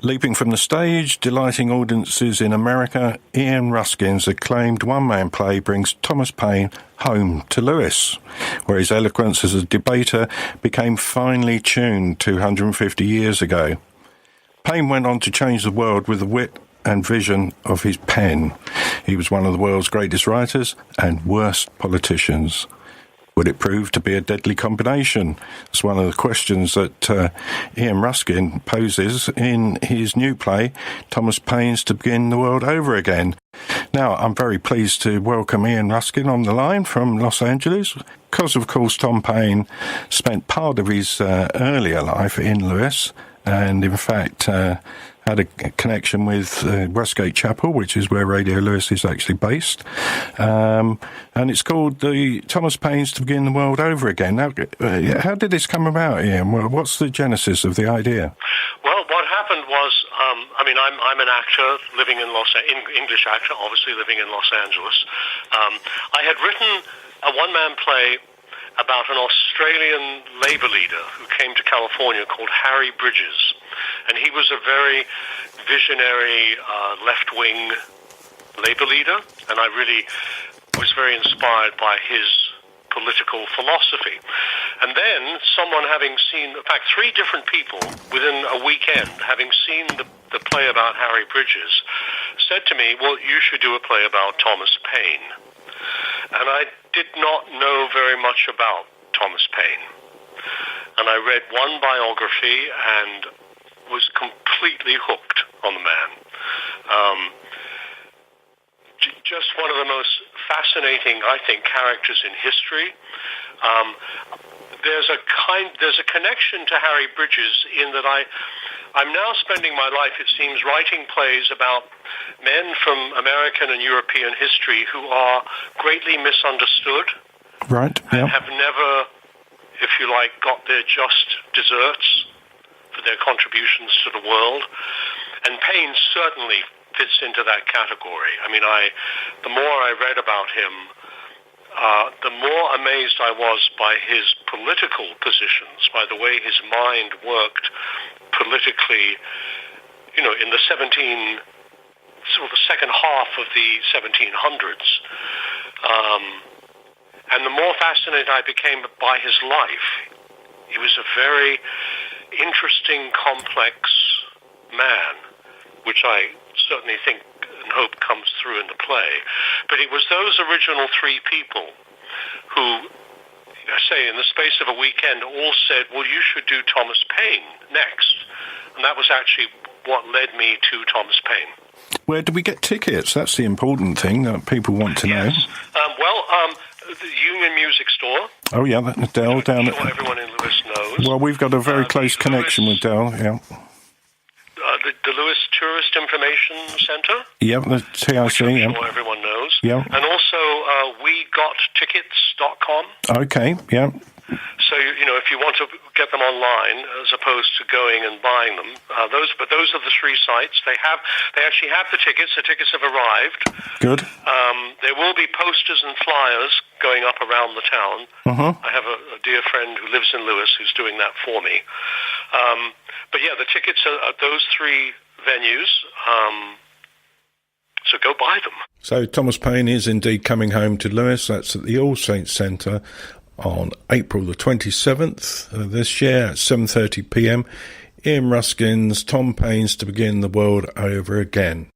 Leaping from the stage, delighting audiences in America, Ian Ruskin's acclaimed one-man play brings Thomas Paine home to Lewis, where his eloquence as a debater became finely tuned 250 years ago. Paine went on to change the world with the wit and vision of his pen. He was one of the world's greatest writers and worst politicians. Would it prove to be a deadly combination? It's one of the questions that Ian Ruskin poses in his new play, Thomas Paine's To Begin the World Over Again. Now, I'm very pleased to welcome Ian Ruskin on the line from Los Angeles, because, of course, Tom Paine spent part of his earlier life in Lewis, and, in fact, had a connection with Westgate Chapel, which is where Radio Lewis is actually based. And it's called the Thomas Paine's To Begin the World Over Again. Now, how did this come about, Ian? Well, what's the genesis of the idea? Well, what happened was, I'm an actor living in English actor, obviously living in Los Angeles. I had written a one-man play about an Australian labor leader who came to California called Harry Bridges. And he was a very visionary left-wing labor leader, and I really was very inspired by his political philosophy. And then someone having seen, in fact, 3 different people within a weekend, having seen the play about Harry Bridges, said to me, well, you should do a play about Thomas Paine. And I did not know very much about Thomas Paine. And I read one biography and was completely hooked on the man. Just one of the most fascinating, I think, characters in history. There's a connection to Harry Bridges in that I'm now spending my life, it seems, writing plays about men from American and European history who are greatly misunderstood. Right, yeah. And have never, if you like, got their just deserts for their contributions to the world. And Paine certainly fits into that category. I mean, the more I read about him, the more amazed I was by his political positions, by the way his mind worked politically, in the the second half of the 1700s. And the more fascinated I became by his life. He was a very interesting, complex man, which I certainly think and hope comes through in the play. But it was those original 3 people who, I say, in the space of a weekend, all said, well, you should do Thomas Paine next. And that was actually what led me to Thomas Paine. Where do we get tickets? That's the important thing that people want to know. Yes. The Union Music Store. Oh, yeah, that's Dell down at... everyone in Lewis knows. Well, we've got a very close connection with Dell, yeah. The Lewis Tourist Information Center. Yeah, the TIC, which I'm yeah. sure everyone knows. Yeah. And also wegottickets.com. Okay, yeah. So, if you want to get them online as opposed to going and buying them, those are the 3 sites. They actually have the tickets. The tickets have arrived. Good. There will be posters and flyers going up around the town. I have a dear friend who lives in Lewis who's doing that for me. But yeah, the tickets are at those 3 venues. So go buy them. So Thomas Paine is indeed coming home to Lewis. That's at the All Saints Centre on April the 27th this year at 7:30 p.m. Ian Ruskin's Tom Paine's To Begin the World Over Again.